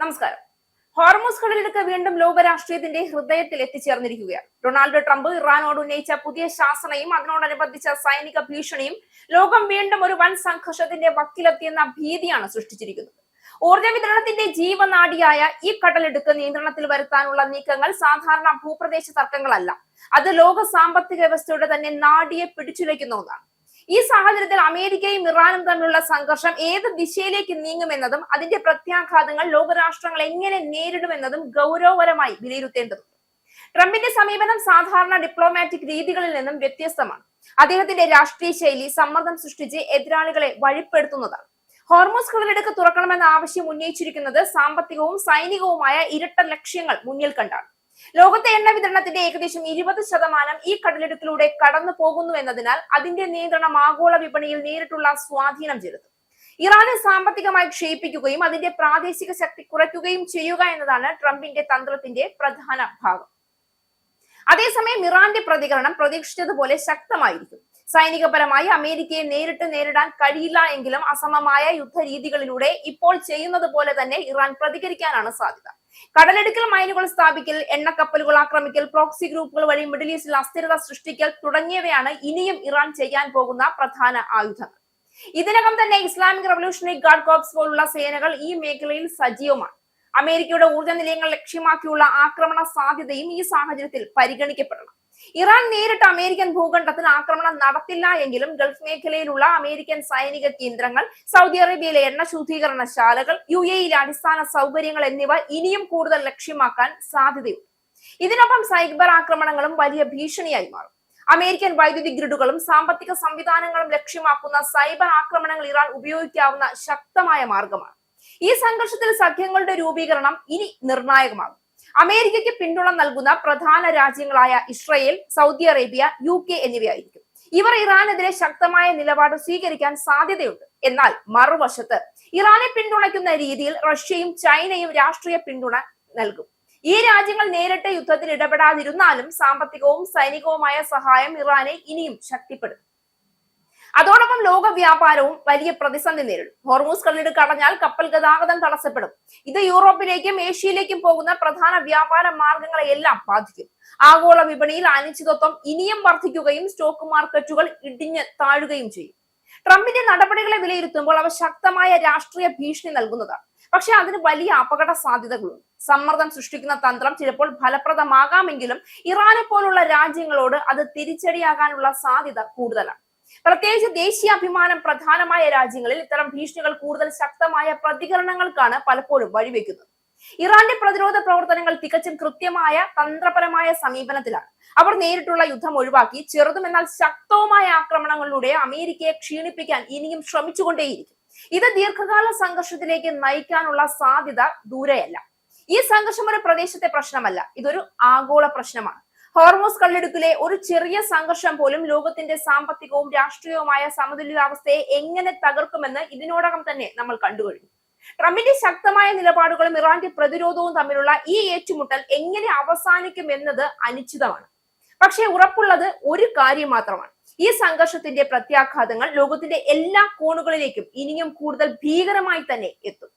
നമസ്കാരം. ഹോർമൂസ് കടലിടുക്ക് വീണ്ടും ലോകരാഷ്ട്രീയത്തിന്റെ ഹൃദയത്തിൽ എത്തിച്ചേർന്നിരിക്കുകയാണ്. ഡൊണാൾഡ് ട്രംപ് ഇറാനോട് ഉന്നയിച്ച പുതിയ ശാസനയും അതിനോടനുബന്ധിച്ച സൈനിക ഭീഷണിയും ലോകം വീണ്ടും ഒരു വൻ സംഘർഷത്തിന്റെ വക്കിലെത്തിയെന്ന ഭീതിയാണ് സൃഷ്ടിച്ചിരിക്കുന്നത്. ഊർജ്ജ വിതരണത്തിന്റെ ജീവനാഡിയായ ഈ കടലിടുക്ക് നിയന്ത്രണത്തിൽ വരുത്താനുള്ള നീക്കങ്ങൾ സാധാരണ ഭൂപ്രദേശ തർക്കങ്ങളല്ല. അത് ലോക സാമ്പത്തിക വ്യവസ്ഥയുടെ തന്നെ നാഡിയെ പിടിച്ചുലയ്ക്കുന്ന ഒന്നാണ്. ഈ സാഹചര്യത്തിൽ അമേരിക്കയും ഇറാനും തമ്മിലുള്ള സംഘർഷം ഏത് ദിശയിലേക്ക് നീങ്ങുമെന്നതും അതിന്റെ പ്രത്യാഘാതങ്ങൾ ലോകരാഷ്ട്രങ്ങൾ എങ്ങനെ നേരിടുമെന്നതും ഗൗരവപരമായി വിലയിരുത്തേണ്ടതുണ്ട്. ട്രംപിന്റെ സമീപനം സാധാരണ ഡിപ്ലോമാറ്റിക് രീതികളിൽ നിന്നും വ്യത്യസ്തമാണ്. അദ്ദേഹത്തിന്റെ രാഷ്ട്രീയ ശൈലി സമ്മർദ്ദം സൃഷ്ടിച്ച് എതിരാളികളെ വഴിപ്പെടുത്തുന്നതാണ്. ഹോർമൂസ് കടലിടുക്ക് തുറക്കണമെന്ന ആവശ്യം ഉന്നയിച്ചിരിക്കുന്നത് സാമ്പത്തികവും സൈനികവുമായ ഇരട്ട ലക്ഷ്യങ്ങൾ മുന്നിൽ കണ്ടാണ്. ലോകത്തെ എണ്ണ വിതരണത്തിന്റെ ഏകദേശം 20% ഈ കടലിടുക്കിലൂടെ കടന്നു പോകുന്നു എന്നതിനാൽ അതിന്റെ നിയന്ത്രണം ആഗോള വിപണിയിൽ നേരിട്ടുള്ള സ്വാധീനം ചെലുത്തും. ഇറാനെ സാമ്പത്തികമായി ക്ഷയിപ്പിക്കുകയും അതിന്റെ പ്രാദേശിക ശക്തി കുറയ്ക്കുകയും ചെയ്യുക എന്നതാണ് ട്രംപിന്റെ തന്ത്രത്തിന്റെ പ്രധാന ഭാഗം. അതേസമയം ഇറാന്റെ പ്രതികരണം പ്രതീക്ഷിച്ചതുപോലെ ശക്തമായിരിക്കും. സൈനികപരമായി അമേരിക്കയെ നേരിട്ട് നേരിടാൻ കഴിയില്ല എങ്കിലും അസമമായ യുദ്ധരീതികളിലൂടെ ഇപ്പോൾ ചെയ്യുന്നത് പോലെ തന്നെ ഇറാൻ പ്രതികരിക്കാനാണ് സാധ്യത. കടലിടുക്കിൽ മൈനുകൾ സ്ഥാപിക്കൽ, എണ്ണക്കപ്പലുകൾ ആക്രമിക്കൽ, പ്രോക്സി ഗ്രൂപ്പുകൾ വഴി മിഡിൽ ഈസ്റ്റിൽ അസ്ഥിരത സൃഷ്ടിക്കൽ തുടങ്ങിയവയാണ് ഇനിയും ഇറാൻ ചെയ്യാൻ പോകുന്ന പ്രധാന ആയുധങ്ങൾ. ഇതിനകം തന്നെ ഇസ്ലാമിക് റവല്യൂഷണറി ഗാർഡ് കോർപ്സ് പോലുള്ള സേനകൾ ഈ മേഖലയിൽ സജീവമാണ്. അമേരിക്കയുടെ ഊർജ്ജ നിലയങ്ങൾ ലക്ഷ്യമാക്കിയുള്ള ആക്രമണ സാധ്യതയും ഈ സാഹചര്യത്തിൽ പരിഗണിക്കപ്പെടണം. ഇറാൻ നേരിട്ട് അമേരിക്കൻ ഭൂഖണ്ഡത്തിൽ ആക്രമണം നടത്തില്ല എങ്കിലും ഗൾഫ് മേഖലയിലുള്ള അമേരിക്കൻ സൈനിക കേന്ദ്രങ്ങൾ, സൗദി അറേബ്യയിലെ എണ്ണ ശുദ്ധീകരണശാലകൾ, UAE-യിലെ അടിസ്ഥാന സൗകര്യങ്ങൾ എന്നിവ ഇനിയും കൂടുതൽ ലക്ഷ്യമാക്കാൻ സാധ്യതയുണ്ട്. ഇതിനൊപ്പം സൈബർ ആക്രമണങ്ങളും വലിയ ഭീഷണിയായി മാറും. അമേരിക്കൻ വൈദ്യുതി ഗ്രിഡുകളും സാമ്പത്തിക സംവിധാനങ്ങളും ലക്ഷ്യമാക്കുന്ന സൈബർ ആക്രമണങ്ങൾ ഇറാൻ ഉപയോഗിക്കാവുന്ന ശക്തമായ മാർഗമാണ്. ഈ സംഘർഷത്തിൽ സഖ്യങ്ങളുടെ രൂപീകരണം ഇനി നിർണായകമാകും. അമേരിക്കയ്ക്ക് പിന്തുണ നൽകുന്ന പ്രധാന രാജ്യങ്ങളായ ഇസ്രയേൽ, സൗദി അറേബ്യ, UK എന്നിവയായിരിക്കും. ഇവർ ഇറാനെതിരെ ശക്തമായ നിലപാട് സ്വീകരിക്കാൻ സാധ്യതയുണ്ട്. എന്നാൽ മറുവശത്ത് ഇറാനെ പിന്തുണയ്ക്കുന്ന രീതിയിൽ റഷ്യയും ചൈനയും രാഷ്ട്രീയ പിന്തുണ നൽകും. ഈ രാജ്യങ്ങൾ നേരിട്ട് യുദ്ധത്തിൽ ഇടപെടാതിരുന്നാലും സാമ്പത്തികവും സൈനികവുമായ സഹായം ഇറാനെ ഇനിയും ശക്തിപ്പെടുത്തും. അതോടൊപ്പം ലോക വ്യാപാരവും വലിയ പ്രതിസന്ധി നേരിടും. ഹോർമൂസ് കടലിടുക്ക് അടഞ്ഞാൽ കപ്പൽ ഗതാഗതം തടസ്സപ്പെടും. ഇത് യൂറോപ്പിലേക്കും ഏഷ്യയിലേക്കും പോകുന്ന പ്രധാന വ്യാപാര മാർഗങ്ങളെയെല്ലാം ബാധിക്കും. ആഗോള വിപണിയിൽ അനിശ്ചിതത്വം ഇനിയും വർദ്ധിക്കുകയും സ്റ്റോക്ക് മാർക്കറ്റുകൾ ഇടിഞ്ഞ് താഴുകയും ചെയ്യും. ട്രംപിന്റെ നടപടികളെ വിലയിരുത്തുമ്പോൾ അവ ശക്തമായ രാഷ്ട്രീയ ഭീഷണി നൽകുന്നതാണ്. പക്ഷെ അതിന് വലിയ അപകട സാധ്യതകളുണ്ട്. സമ്മർദ്ദം സൃഷ്ടിക്കുന്ന തന്ത്രം ചിലപ്പോൾ ഫലപ്രദമാകാമെങ്കിലും ഇറാനെ പോലുള്ള രാജ്യങ്ങളോട് അത് തിരിച്ചടിയാകാനുള്ള സാധ്യത കൂടുതലാണ്. പ്രത്യേകിച്ച് ദേശീയാഭിമാനം പ്രധാനമായ രാജ്യങ്ങളിൽ ഇത്തരം ഭീഷണികൾ കൂടുതൽ ശക്തമായ പ്രതികരണങ്ങൾക്കാണ് പലപ്പോഴും വഴിവെക്കുന്നത്. ഇറാന്റെ പ്രതിരോധ പ്രവർത്തനങ്ങൾ തികച്ചും കൃത്യമായ തന്ത്രപരമായ സമീപനത്തിലാണ്. അവർ നേരിട്ടുള്ള യുദ്ധം ഒഴിവാക്കി ചെറുതും എന്നാൽ ശക്തവുമായ ആക്രമണങ്ങളിലൂടെ അമേരിക്കയെ ക്ഷീണിപ്പിക്കാൻ ഇനിയും ശ്രമിച്ചുകൊണ്ടേയിരിക്കും. ഇത് ദീർഘകാല സംഘർഷത്തിലേക്ക് നയിക്കാനുള്ള സാധ്യത ദൂരെയല്ല. ഈ സംഘർഷം ഒരു പ്രദേശത്തെ പ്രശ്നമല്ല, ഇതൊരു ആഗോള പ്രശ്നമാണ്. ഹോർമൂസ് കടലിടുക്കിലെ ഒരു ചെറിയ സംഘർഷം പോലും ലോകത്തിന്റെ സാമ്പത്തികവും രാഷ്ട്രീയവുമായ സമതുലിതാവസ്ഥയെ എങ്ങനെ തകർക്കുമെന്ന് ഇതിനോടകം തന്നെ നമ്മൾ കണ്ടുകഴിഞ്ഞു. ട്രംപിന്റെ ശക്തമായ നിലപാടുകളും ഇറാന്റെ പ്രതിരോധവും തമ്മിലുള്ള ഈ ഏറ്റുമുട്ടൽ എങ്ങനെ അവസാനിക്കും എന്നത് അനിശ്ചിതമാണ്. പക്ഷേ ഉറപ്പുള്ളത് ഒരു കാര്യം മാത്രമാണ്: ഈ സംഘർഷത്തിന്റെ പ്രത്യാഘാതങ്ങൾ ലോകത്തിന്റെ എല്ലാ കോണുകളിലേക്കും ഇനിയും കൂടുതൽ ഭീകരമായി തന്നെ എത്തും.